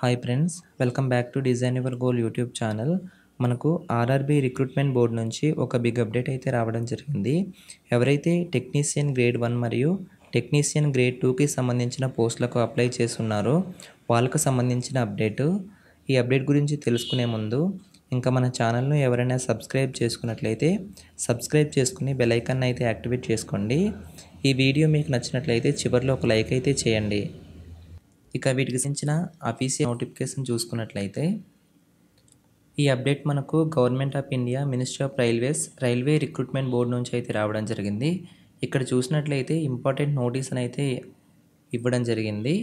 Hi friends, welcome back to design your goal YouTube channel. మనకు RRB recruitment board నుంచి ఒక big update అయితే రావడం జరిగింది. ఎవరైతే టెక్నీషియన్ గ్రేడ్ 1 మరియు టెక్నీషియన్ గ్రేడ్ 2కి సంబంధించిన పోస్టులకు అప్లై చేస్తున్నారో వాళ్ళకు సంబంధించిన అప్డేటు. ఈ అప్డేట్ గురించి తెలుసుకునే ముందు ఇంకా మన ఛానల్ను ఎవరైనా సబ్స్క్రైబ్ చేసుకున్నట్లయితే సబ్స్క్రైబ్ చేసుకుని బెల్ ఐకాన్ అయితే యాక్టివేట్ చేసుకోండి. ఈ వీడియో మీకు నచ్చినట్లయితే చివరిలో ఒక లైక్ అయితే చేయండి. ఇక వీటికి సంబంధించిన అఫీషియల్ నోటిఫికేషన్ చూసుకున్నట్లయితే ఈ అప్డేట్ మనకు government of India ministry of railway recruitment board నుంచి అయితే రావడం జరిగింది. ఇక్కడ చూసినట్లయితే ఇంపార్టెంట్ నోటీస్ అని అయితే ఇవ్వడం జరిగింది.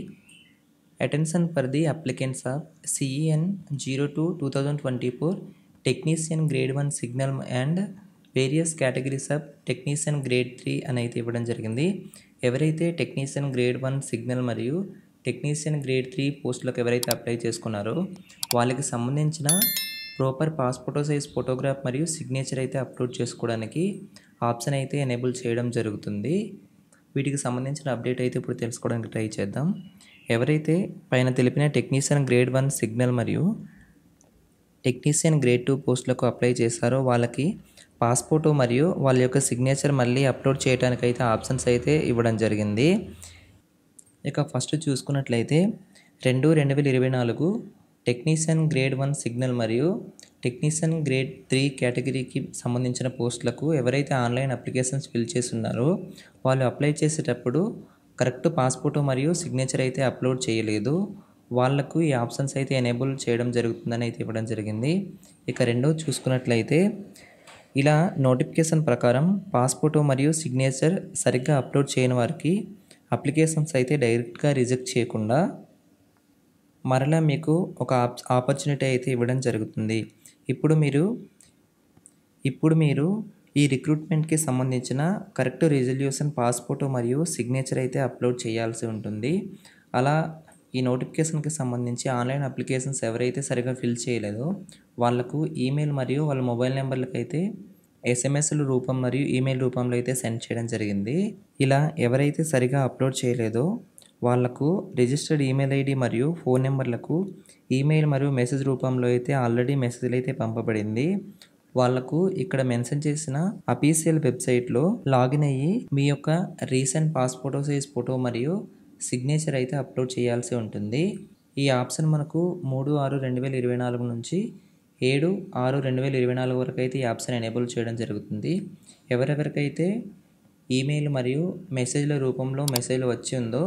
Attention for the applicants of CEN 02-2024 technician grade 1 signal and various categories of technician grade 3 అని అయితే ఇవ్వడం జరిగింది. ఎవరైతే టెక్నీషియన్ గ్రేడ్ 1 సిగ్నల్ మరియు టెక్నీషియన్ గ్రేడ్ 3 పోస్టులకు ఎవరైతే అప్లై చేసుకున్నారో వాళ్ళకి సంబంధించిన ప్రాపర్ పాస్పోర్టో సైజ్ ఫోటోగ్రాఫ్ మరియు సిగ్నేచర్ అయితే అప్లోడ్ చేసుకోవడానికి ఆప్షన్ అయితే ఎనేబుల్ చేయడం జరుగుతుంది. వీటికి సంబంధించిన అప్డేట్ అయితే ఇప్పుడు తెలుసుకోవడానికి ట్రై చేద్దాం. ఎవరైతే పైన తెలిపిన టెక్నీషియన్ గ్రేడ్ 1 సిగ్నల్ మరియు టెక్నీషియన్ గ్రేడ్ 2 పోస్టులకు అప్లై చేశారో వాళ్ళకి పాస్పోర్టు మరియు వాళ్ళ యొక్క సిగ్నేచర్ మళ్ళీ అప్లోడ్ చేయడానికి అయితే ఆప్షన్స్ అయితే ఇవ్వడం జరిగింది. ఇక ఫస్ట్ చూసుకున్నట్లయితే 2/2024 టెక్నీషియన్ గ్రేడ్ 1 సిగ్నల్ మరియు టెక్నీషియన్ గ్రేడ్ 3 కేటగిరీకి సంబంధించిన పోస్టులకు ఎవరైతే ఆన్లైన్ అప్లికేషన్స్ ఫిల్ చేస్తున్నారో వాళ్ళు అప్లై చేసేటప్పుడు కరెక్ట్ పాస్పోర్టు మరియు సిగ్నేచర్ అయితే అప్లోడ్ చేయలేదు. వాళ్లకు ఈ ఆప్షన్స్ అయితే ఎనేబుల్ చేయడం జరుగుతుందని అయితే ఇవ్వడం జరిగింది. ఇక రెండో చూసుకున్నట్లయితే ఇలా నోటిఫికేషన్ ప్రకారం పాస్పోర్టు మరియు సిగ్నేచర్ సరిగ్గా అప్లోడ్ చేయని వారికి అప్లికేషన్స్ అయితే డైరెక్ట్గా రిజెక్ట్ చేయకుండా మరలా మీకు ఒక ఆపర్చునిటీ అయితే ఇవ్వడం జరుగుతుంది. ఇప్పుడు మీరు ఈ రిక్రూట్మెంట్కి సంబంధించిన కరెక్ట్ రిజల్యూషన్ పాస్పోర్టు మరియు సిగ్నేచర్ అయితే అప్లోడ్ చేయాల్సి ఉంటుంది. అలా ఈ నోటిఫికేషన్కి సంబంధించి ఆన్లైన్ అప్లికేషన్స్ ఎవరైతే సరిగా ఫిల్ చేయలేదో వాళ్లకు ఈమెయిల్ మరియు వాళ్ళ మొబైల్ నెంబర్లకు అయితే SMS రూపం మరియు ఈమెయిల్ రూపంలో అయితే సెండ్ చేయడం జరిగింది. ఇలా ఎవరైతే సరిగా అప్లోడ్ చేయలేదో వాళ్లకు రిజిస్టర్డ్ ఈమెయిల్ ID మరియు ఫోన్ నెంబర్లకు ఈమెయిల్ మరియు మెసేజ్ రూపంలో అయితే ఆల్రెడీ మెసేజ్లు అయితే పంపబడింది. వాళ్లకు ఇక్కడ మెన్షన్ చేసిన అఫీషియల్ వెబ్సైట్లో లాగిన్ అయ్యి మీ యొక్క రీసెంట్ పాస్పోర్టో సైజ్ ఫోటో మరియు సిగ్నేచర్ అయితే అప్లోడ్ చేయాల్సి ఉంటుంది. ఈ ఆప్షన్ మనకు 3/6/2024 నుంచి 7/6/2024 వరకు అయితే ఈ ఆప్షన్ ఎనేబుల్ చేయడం జరుగుతుంది. ఎవరెవరికైతే ఈమెయిల్ మరియు మెసేజ్ల రూపంలో మెసేజ్ వచ్చి ఉందో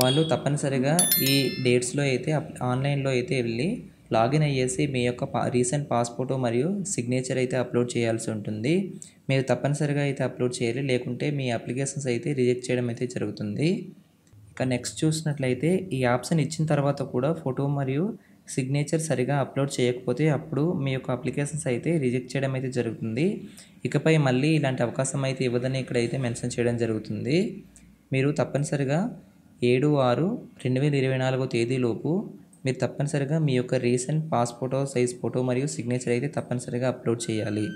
వాళ్ళు తప్పనిసరిగా ఈ డేట్స్లో అయితే ఆన్లైన్లో అయితే వెళ్ళి లాగిన్ అయ్యేసి మీ యొక్క రీసెంట్ పాస్పోర్టు మరియు సిగ్నేచర్ అయితే అప్లోడ్ చేయాల్సి ఉంటుంది. మీరు తప్పనిసరిగా అయితే అప్లోడ్ చేయాలి, లేకుంటే మీ అప్లికేషన్స్ అయితే రిజెక్ట్ చేయడం అయితే జరుగుతుంది. ఇక నెక్స్ట్ చూసినట్లయితే ఈ ఆప్షన్ ఇచ్చిన తర్వాత కూడా ఫోటో మరియు సిగ్నేచర్ సరిగా అప్లోడ్ చేయకపోతే అప్పుడు మీ యొక్క అప్లికేషన్స్ అయితే రిజెక్ట్ చేయడం అయితే జరుగుతుంది. ఇకపై మళ్ళీ ఇలాంటి అవకాశం అయితే ఇవ్వదని ఇక్కడైతే మెన్షన్ చేయడం జరుగుతుంది. మీరు తప్పనిసరిగా 7/6/2024 తేదీలోపు మీరు తప్పనిసరిగా మీ యొక్క రీసెంట్ పాస్పోర్టో సైజ్ ఫోటో మరియు సిగ్నేచర్ అయితే తప్పనిసరిగా అప్లోడ్ చేయాలి.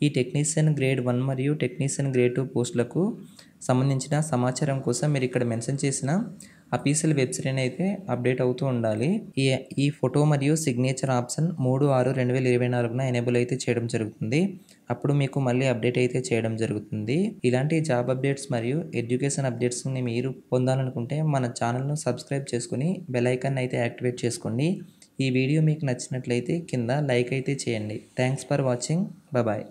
ఈ టెక్నీషియన్ గ్రేడ్ 1 మరియు టెక్నీషియన్ గ్రేడ్ 2 పోస్టులకు సంబంధించిన సమాచారం కోసం మీరు ఇక్కడ మెన్షన్ చేసిన అఫీషియల్ వెబ్సైట్ అయితే అప్డేట్ అవుతూ ఉండాలి. ఈ ఫోటో మరియు సిగ్నేచర్ ఆప్షన్ 3/6/2024 ఎనేబుల్ అయితే చేయడం జరుగుతుంది. అప్పుడు మీకు మళ్ళీ అప్డేట్ అయితే చేయడం జరుగుతుంది. ఇలాంటి జాబ్ అప్డేట్స్ మరియు ఎడ్యుకేషన్ అప్డేట్స్ని మీరు పొందాలనుకుంటే మన ఛానల్ను సబ్స్క్రైబ్ చేసుకుని బెల్ ఐకాన్ అయితే యాక్టివేట్ చేసుకోండి. ఈ వీడియో మీకు నచ్చినట్లయితే కింద లైక్ అయితే చేయండి. Thanks for watching. బాయ్.